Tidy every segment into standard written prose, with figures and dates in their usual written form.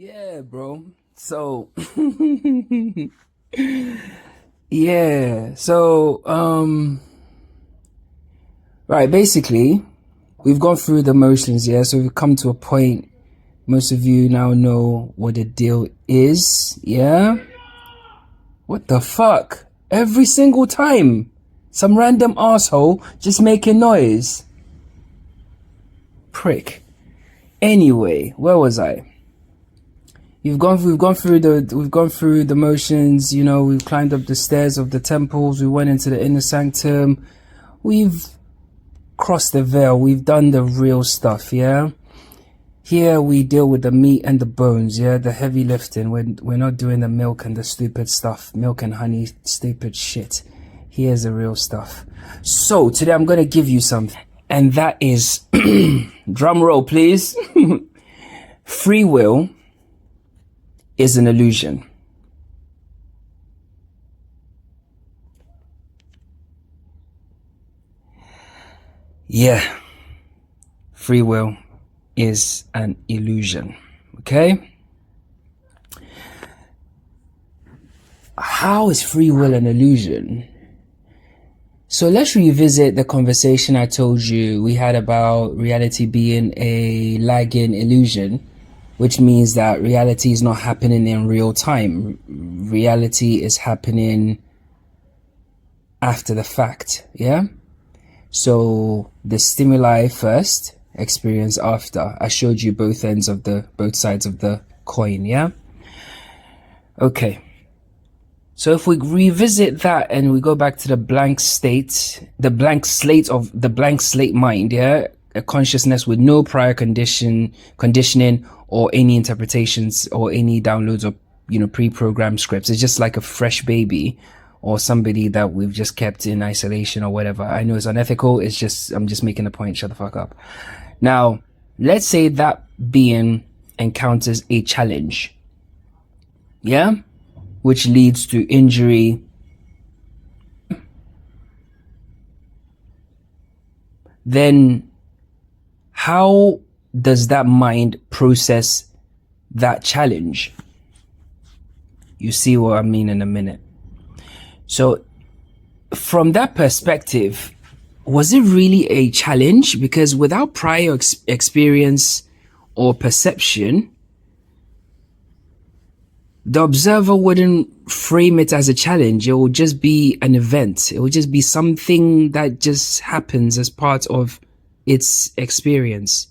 Yeah, bro. So, yeah. Right, basically, we've gone through the motions, yeah? So we've come to a point, most of you now know what the deal is, yeah? What the fuck? Every single time, some random asshole just making noise. Prick. Anyway, where was I? We've gone through the motions, you know, we've climbed up the stairs of the temples, we went into the inner sanctum, we've crossed the veil, we've done the real stuff, yeah? Here we deal with the meat and the bones, yeah, the heavy lifting. We're not doing the milk and the stupid stuff, milk and honey, stupid shit. Here's the real stuff. So today I'm gonna give you something, and that is, drum roll please, free will is an illusion. Yeah, free will is an illusion, okay? How is free will an illusion? So let's revisit the conversation I told you we had about reality being a lagging illusion, which means that reality is not happening in real time. Reality is happening after the fact, yeah? So the stimuli first, experience after. I showed you both sides of the coin, yeah? Okay. So if we revisit that and we go back to the blank slate mind, yeah? A consciousness with no prior conditioning or any interpretations or any downloads or, you know, pre-programmed scripts. It's just like a fresh baby or somebody that we've just kept in isolation or whatever. I know it's unethical. It's just, I'm just making a point. Shut the fuck up. Now, let's say that being encounters a challenge. Yeah? Which leads to injury. Then how does that mind process that challenge? You see what I mean in a minute. So from that perspective, was it really a challenge? Because without prior experience or perception, the observer wouldn't frame it as a challenge. It would just be an event. It would just be something that just happens as part of its experience.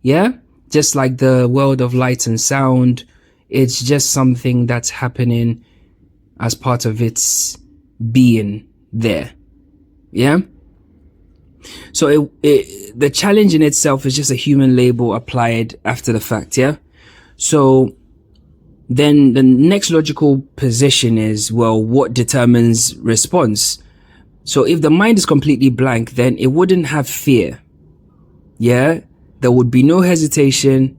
Yeah? Just like the world of light and sound, it's just something that's happening as part of its being there. Yeah? So the challenge in itself is just a human label applied after the fact, yeah? So then the next logical position is, well, what determines response? So if the mind is completely blank, then it wouldn't have fear. Yeah? There would be no hesitation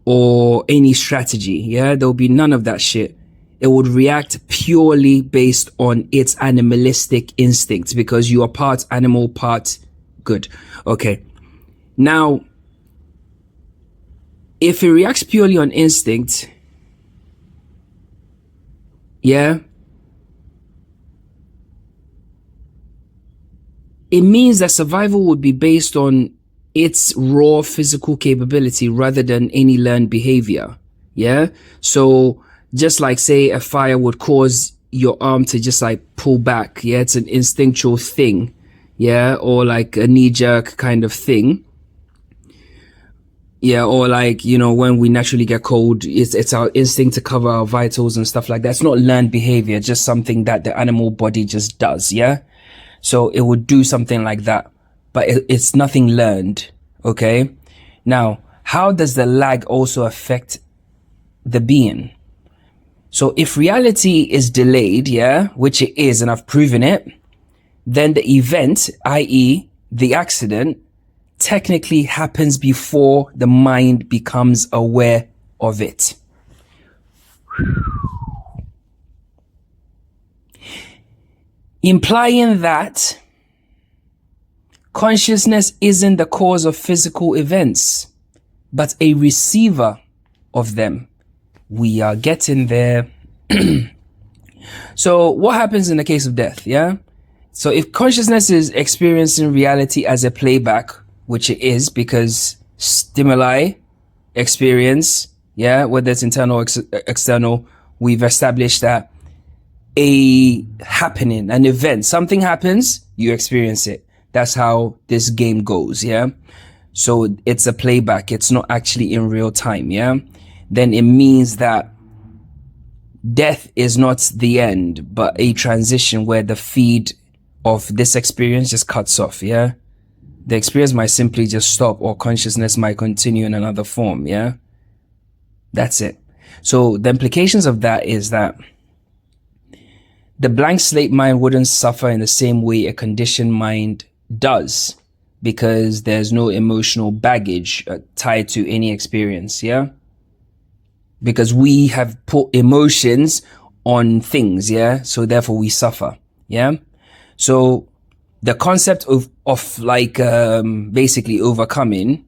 or any strategy. Yeah? There will be none of that shit. It would react purely based on its animalistic instincts because you are part animal, part good. Okay. Now, if it reacts purely on instinct, yeah, it means that survival would be based on its raw physical capability rather than any learned behavior. Yeah. So just like, say, a fire would cause your arm to just like pull back. Yeah. It's an instinctual thing. Yeah. Or like a knee jerk kind of thing. Yeah, or like, you know, when we naturally get cold, it's our instinct to cover our vitals and stuff like that. It's not learned behavior, just something that the animal body just does, yeah? So it would do something like that, but it's nothing learned, okay? Now, how does the lag also affect the being? So if reality is delayed, yeah, which it is, and I've proven it, then the event, i.e. the accident, technically happens before the mind becomes aware of it. Implying that consciousness isn't the cause of physical events, but a receiver of them. We are getting there. So what happens in the case of death? Yeah. So if consciousness is experiencing reality as a playback, which it is because stimuli, experience, yeah, whether it's internal or external, we've established that a happening, an event, something happens, you experience it. That's how this game goes, yeah? So it's a playback. It's not actually in real time, yeah? Then it means that death is not the end, but a transition where the feed of this experience just cuts off, yeah? The experience might simply just stop, or consciousness might continue in another form, yeah? That's it. So the implications of that is that the blank slate mind wouldn't suffer in the same way a conditioned mind does, because there's no emotional baggage tied to any experience, yeah? Because we have put emotions on things, yeah? So therefore we suffer, yeah? So the concept of like basically overcoming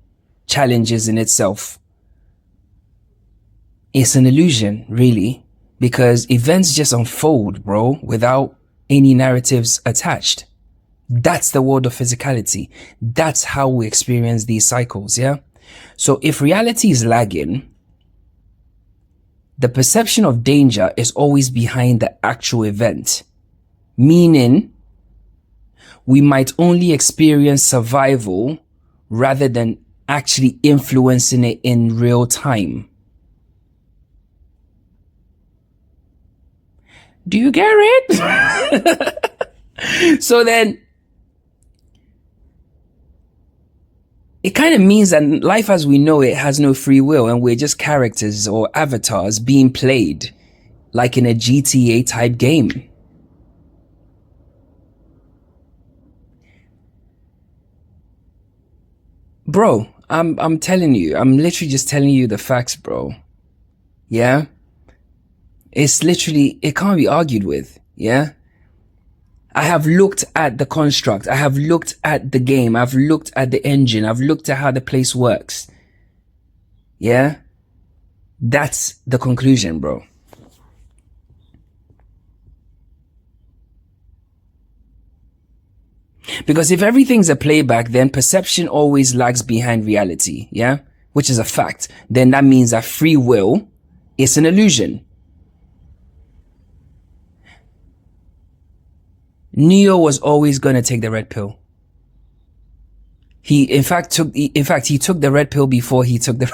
challenges in itself is an illusion, really, because events just unfold, bro, without any narratives attached. That's the world of physicality. That's how we experience these cycles, yeah? So if reality is lagging, the perception of danger is always behind the actual event, meaning we might only experience survival rather than actually influencing it in real time. Do you get it? So then, it kind of means that life as we know it has no free will, and we're just characters or avatars being played like in a GTA type game. Bro, I'm telling you, I'm literally just telling you the facts, bro. Yeah? It's literally, it can't be argued with, yeah? I have looked at the construct. I have looked at the game. I've looked at the engine. I've looked at how the place works. Yeah? That's the conclusion, bro. Because if everything's a playback, then perception always lags behind reality, yeah? Which is a fact. Then that means that free will is an illusion. Neo was always going to take the red pill. He took the red pill before he took the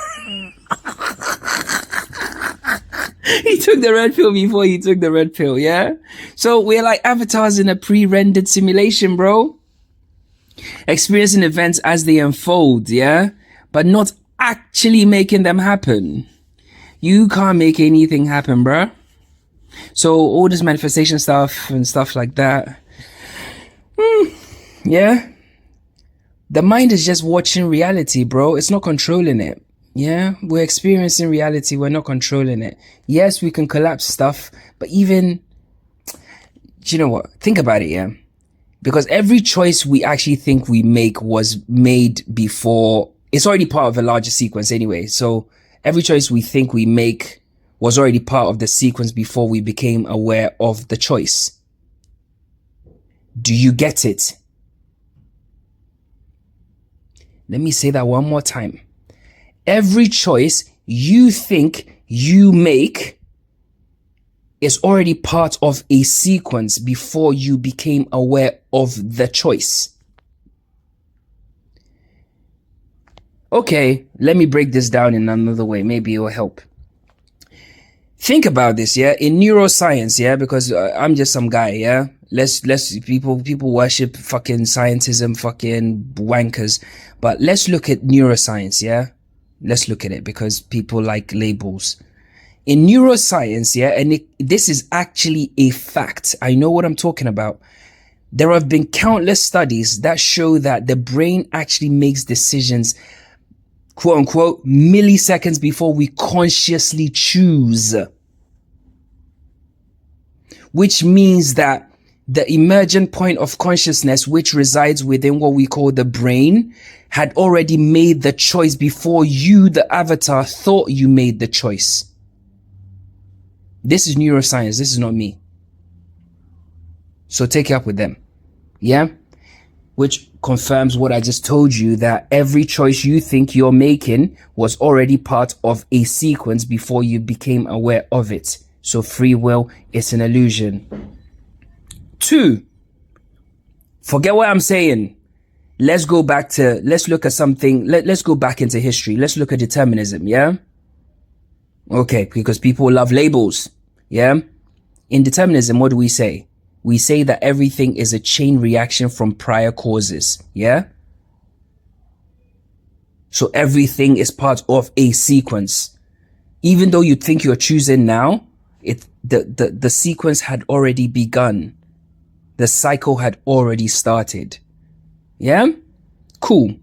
he took the red pill before he took the red pill, yeah? So we're like avatars in a pre-rendered simulation, bro. Experiencing events as they unfold, yeah? But not actually making them happen. You can't make anything happen, bro. So all this manifestation stuff and stuff like that, yeah? The mind is just watching reality, bro. It's not controlling it. Yeah, we're experiencing reality. We're not controlling it. Yes, we can collapse stuff, but even, you know what? Think about it, yeah? Because every choice we actually think we make was made before. It's already part of a larger sequence anyway. So every choice we think we make was already part of the sequence before we became aware of the choice. Do you get it? Let me say that one more time. Every choice you think you make is already part of a sequence before you became aware of the choice. Okay, let me break this down in another way. Maybe it will help. Think about this, yeah? In neuroscience, yeah? Because I'm just some guy, yeah? People worship fucking scientism, fucking wankers. But let's look at neuroscience, yeah? Let's look at it because people like labels. In neuroscience, yeah, and this is actually a fact. I know what I'm talking about. There have been countless studies that show that the brain actually makes decisions, quote unquote, milliseconds before we consciously choose. Which means that the emergent point of consciousness, which resides within what we call the brain, had already made the choice before you, the avatar, thought you made the choice. This is neuroscience. This is not me. So take it up with them. Yeah? Which confirms what I just told you, that every choice you think you're making was already part of a sequence before you became aware of it. So free will is an illusion. 2, forget what I'm saying. Let's go back to, let's look at something. Let's go back into history. Let's look at determinism. Yeah. Okay. Because people love labels. Yeah. In determinism, what do we say? We say that everything is a chain reaction from prior causes. Yeah. So everything is part of a sequence. Even though you think you're choosing now, the sequence had already begun. The cycle had already started. Yeah? Cool.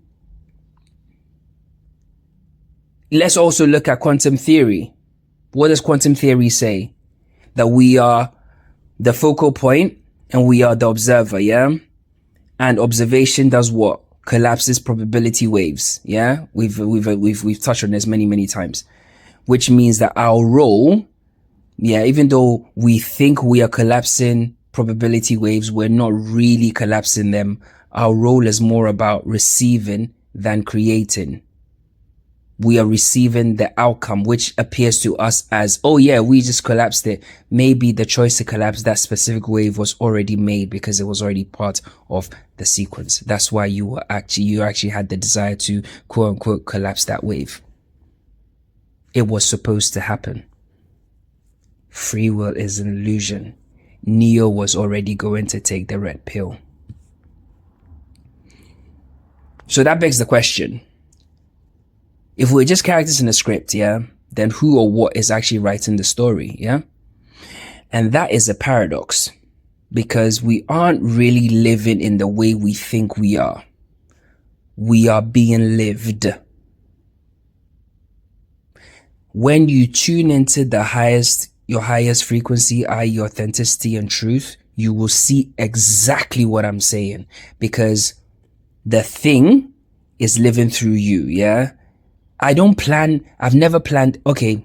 Let's also look at quantum theory. What does quantum theory say? That we are the focal point and we are the observer, yeah? And observation does what? Collapses probability waves, yeah? We've touched on this many times. Which means that our role, yeah, even though we think we are collapsing probability waves, we're not really collapsing them. Our role is more about receiving than creating. We are receiving the outcome, which appears to us as, oh yeah, we just collapsed it. Maybe the choice to collapse that specific wave was already made because it was already part of the sequence. That's why you actually had the desire to quote unquote collapse that wave. It was supposed to happen. Free will is an illusion. Neo was already going to take the red pill. So that begs the question. If we're just characters in a script, yeah, then who or what is actually writing the story, yeah? And that is a paradox because we aren't really living in the way we think we are. We are being lived. When you tune into your highest frequency, i.e. authenticity and truth, you will see exactly what I'm saying because the thing is living through you, yeah? I've never planned, okay,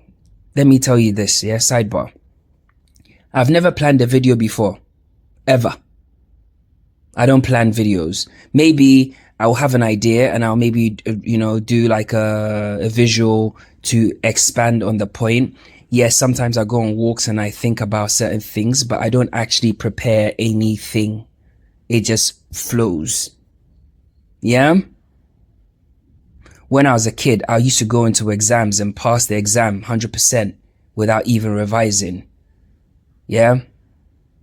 let me tell you this, yeah, sidebar. I've never planned a video before, ever. I don't plan videos. Maybe I'll have an idea and I'll maybe, do like a visual to expand on the point. Yes, sometimes I go on walks and I think about certain things, but I don't actually prepare anything. It just flows. Yeah? When I was a kid, I used to go into exams and pass the exam 100% without even revising. Yeah?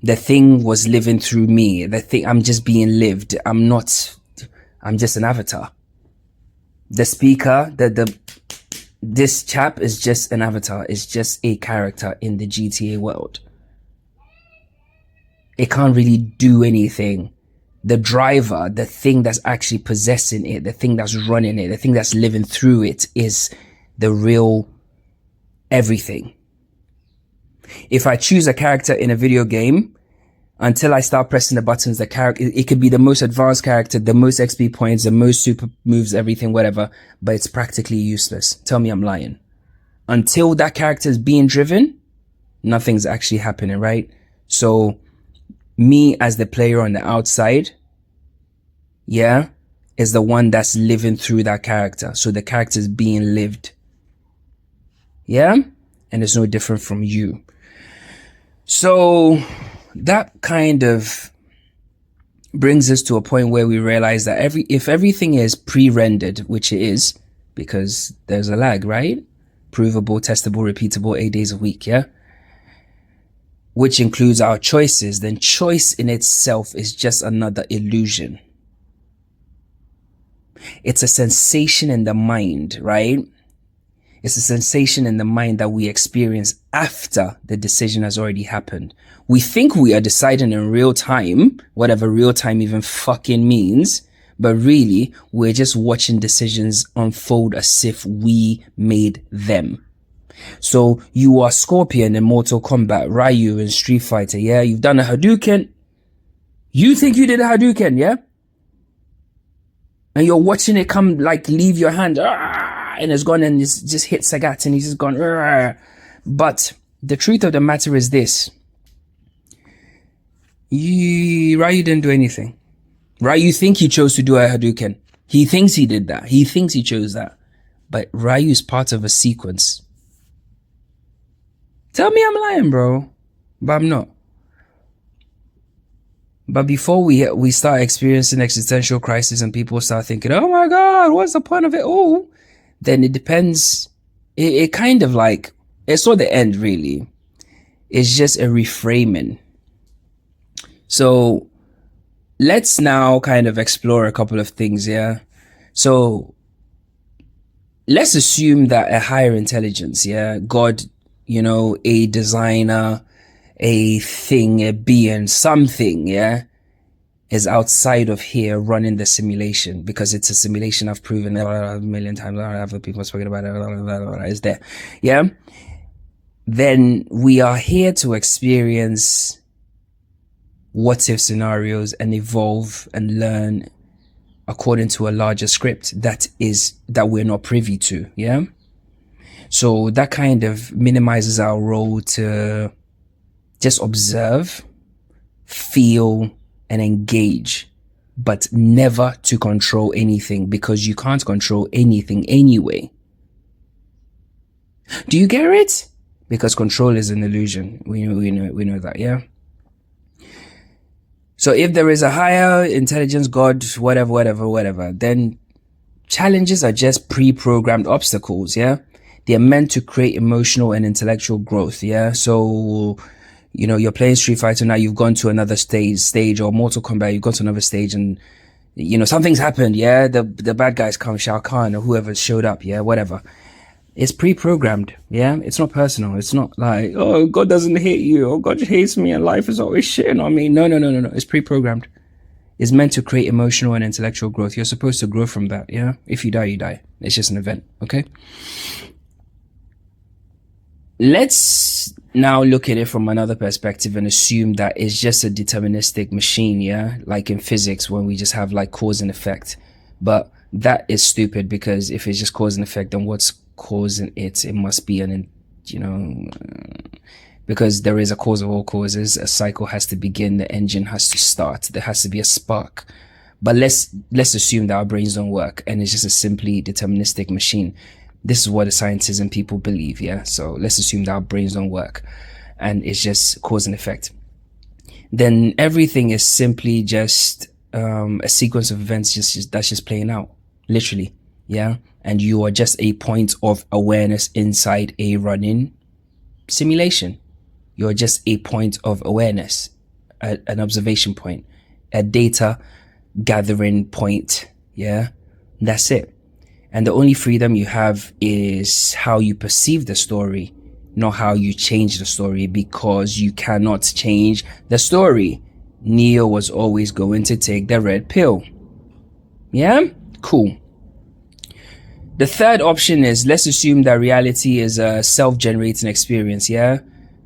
The thing was living through me. I'm just being lived. I'm just an avatar. The speaker, this chap is just an avatar. It's just a character in the GTA world. It can't really do anything. The driver, the thing that's actually possessing it, the thing that's running it, the thing that's living through it is the real everything. If I choose a character in a video game, until I start pressing the buttons, the character, it could be the most advanced character, the most XP points, the most super moves, everything, whatever, but it's practically useless. Tell me I'm lying. Until that character is being driven, nothing's actually happening, right? So me as the player on the outside, yeah, is the one that's living through that character. So the character is being lived. Yeah? And it's no different from you. So that kind of brings us to a point where we realize that if everything is pre-rendered, which it is, because there's a lag, right? Provable, testable, repeatable, 8 days a week, yeah? Which includes our choices, then choice in itself is just another illusion. It's a sensation in the mind, right? It's a sensation in the mind that we experience after the decision has already happened. We think we are deciding in real time, whatever real time even fucking means, but really we're just watching decisions unfold as if we made them. So you are Scorpion in Mortal Kombat, Ryu in Street Fighter, yeah? You've done a Hadouken, You think you did a Hadouken, yeah? And you're watching it come, like, leave your hand, and it's gone, and it's just hit Sagat, and he's just gone. But the truth of the matter is this. Ryu didn't do anything. Ryu think he chose to do a Hadouken. He thinks he did that. He thinks he chose that. But Ryu is part of a sequence. Tell me I'm lying, bro. But I'm not. But before we start experiencing existential crisis and people start thinking, oh my God, what's the point of it all? Then it depends. It kind of like, it's not the end really. It's just a reframing. So let's now kind of explore a couple of things, yeah? So let's assume that a higher intelligence, yeah? God, you know, a designer, a thing, a being, something, yeah, is outside of here running the simulation, because it's a simulation. I've proven it a million times. Other people have spoken about it. It's there, yeah. Then we are here to experience what if scenarios and evolve and learn according to a larger script that we're not privy to, yeah. So that kind of minimizes our role to just observe, feel, and engage, but never to control anything, because you can't control anything anyway. Do you get it? Because control is an illusion. We know that, yeah? So if there is a higher intelligence, God, whatever, then challenges are just pre-programmed obstacles, yeah? They are meant to create emotional and intellectual growth, yeah? So, you know, you're playing Street Fighter now, you've gone to another stage, or Mortal Kombat, you've gone to another stage, and, you know, something's happened, yeah? The bad guys come, Shao Kahn, or whoever showed up, yeah? Whatever. It's pre-programmed, yeah? It's not personal. It's not like, oh, God doesn't hate you, or God hates me, and life is always shitting on me. No. It's pre-programmed. It's meant to create emotional and intellectual growth. You're supposed to grow from that, yeah? If you die, you die. It's just an event, okay? Let's now look at it from another perspective and assume that it's just a deterministic machine, yeah? Like in physics, when we just have like cause and effect. But that is stupid, because if it's just cause and effect, then what's causing it? It must be because there is a cause of all causes. A cycle has to begin, the engine has to start, there has to be a spark. But let's assume that our brains don't work and it's just a simply deterministic machine. This is what the scientists and people believe, yeah? So let's assume that our brains don't work and it's just cause and effect. Then everything is simply just a sequence of events that's just playing out, literally, yeah? And you are just a point of awareness inside a running simulation. You're just a point of awareness, an observation point, a data gathering point, yeah? That's it. And the only freedom you have is how you perceive the story, not how you change the story, because you cannot change the story. Neo was always going to take the red pill. Yeah? Cool. The third option is, let's assume that reality is a self-generating experience, yeah?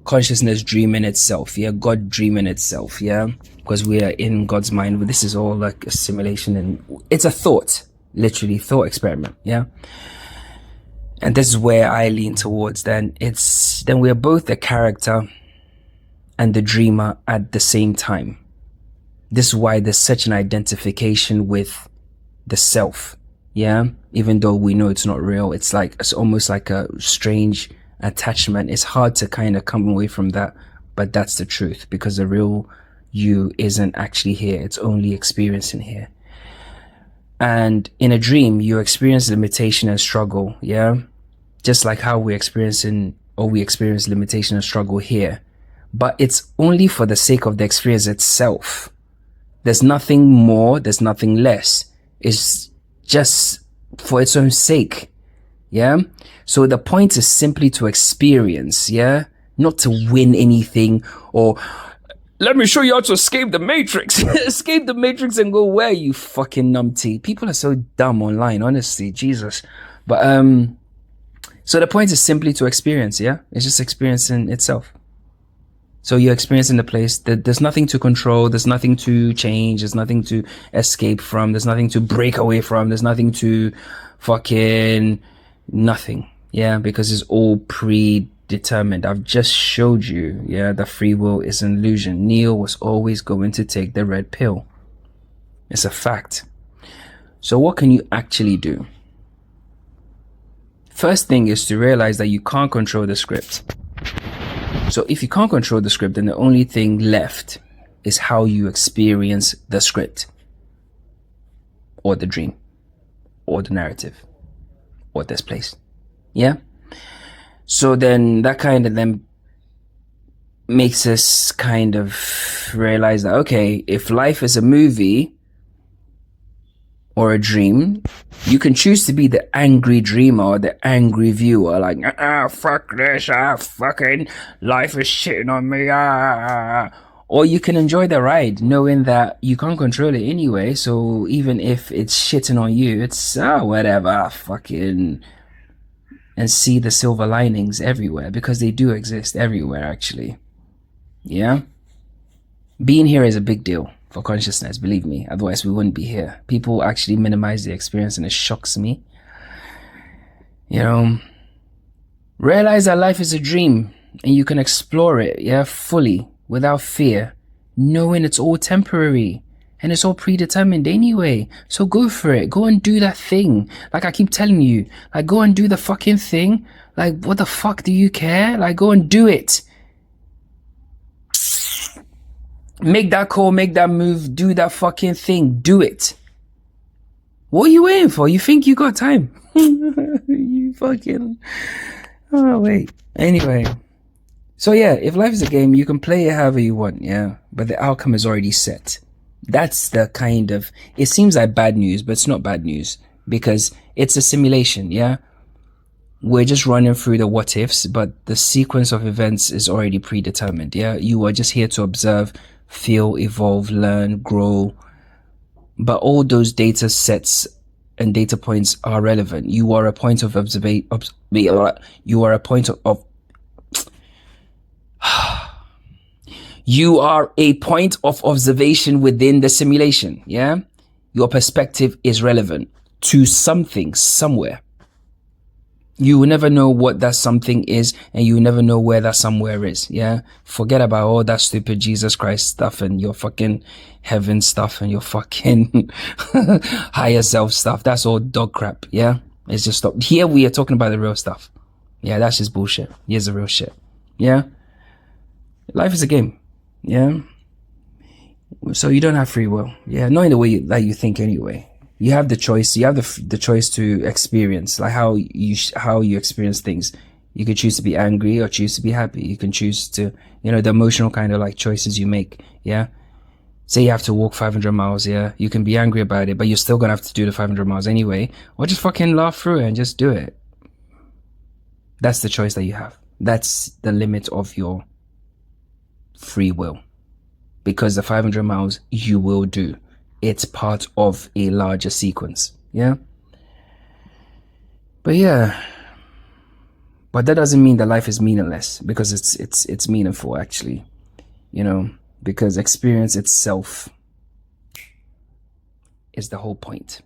Consciousness dreaming itself, yeah? God dreaming itself, yeah? Because we are in God's mind, but this is all like a simulation, and it's a thought. Literally thought experiment, yeah? And this is where I lean towards. Then we're both the character and the dreamer at the same time. This is why there's such an identification with the self, yeah? Even though we know it's not real, it's almost like a strange attachment. It's hard to kind of come away from that, but that's the truth, because the real you isn't actually here. It's only experiencing here. And in a dream, you experience limitation and struggle, yeah? Just like how we experience limitation and struggle here. But it's only for the sake of the experience itself. There's nothing more, there's nothing less. It's just for its own sake, yeah? So the point is simply to experience, yeah? Not to win anything, or let me show you how to escape the matrix. Escape the matrix and go where, you fucking numpty. People are so dumb online, honestly, Jesus. But so the point is simply to experience, yeah? It's just experiencing itself. So you're experiencing the place that there's nothing to control, there's nothing to change, there's nothing to escape from, there's nothing to break away from, there's nothing to fucking nothing. Yeah, because it's all predetermined. I've just showed you, yeah, that free will is an illusion. Neo was always going to take the red pill. It's a fact. So what can you actually do? First thing is to realize that you can't control the script. So if you can't control the script, then the only thing left is how you experience the script, or the dream, or the narrative, or this place. Yeah? So then that kind of then makes us kind of realize that, okay, if life is a movie or a dream, you can choose to be the angry dreamer or the angry viewer, like, fuck this, fucking life is shitting on me, Or you can enjoy the ride, knowing that you can't control it anyway, so even if it's shitting on you, it's, whatever, fucking, and see the silver linings everywhere, because they do exist everywhere, actually. Yeah? Being here is a big deal for consciousness, believe me, otherwise we wouldn't be here. People actually minimize the experience, and it shocks me. You know, realize that life is a dream and you can explore it, yeah, fully, without fear, knowing it's all temporary and it's all predetermined anyway. So go for it. Go and do that thing. Like I keep telling you, like, go and do the fucking thing. Like, what the fuck do you care? Like, go and do it. Make that call, make that move, do that fucking thing, do it. What are you waiting for? You think you got time? You fucking... Oh, wait. Anyway. So yeah, if life is a game, you can play it however you want, yeah? But the outcome is already set. That's the kind of... It seems like bad news, but it's not bad news. Because it's a simulation, yeah? We're just running through the what ifs, but the sequence of events is already predetermined, yeah? You are just here to observe, feel, evolve, learn, grow. But all those data sets and data points are relevant. You are a point of observation. You are a point of you are a point of observation within the simulation. Yeah, your perspective is relevant to something somewhere. You will never know what that something is, and you will never know where that somewhere is. Yeah, forget about all that stupid Jesus Christ stuff and your fucking heaven stuff and your fucking higher self stuff. That's all dog crap. Yeah, it's just stop. Here we are talking about the real stuff. Yeah, that's just bullshit. Here's the real shit. Yeah, life is a game. Yeah, so you don't have free will. Yeah, not in the way that you think anyway. You have the choice. You have the choice to experience, like how you experience things. You can choose to be angry or choose to be happy. You can choose to, you know, the emotional kind of like choices you make. Yeah. Say you have to walk 500 miles. Yeah. You can be angry about it, but you're still going to have to do the 500 miles anyway, or just fucking laugh through it and just do it. That's the choice that you have. That's the limit of your free will, because the 500 miles you will do. It's part of a larger sequence. Yeah. But yeah. But that doesn't mean that life is meaningless, because it's meaningful actually. You know, because experience itself is the whole point.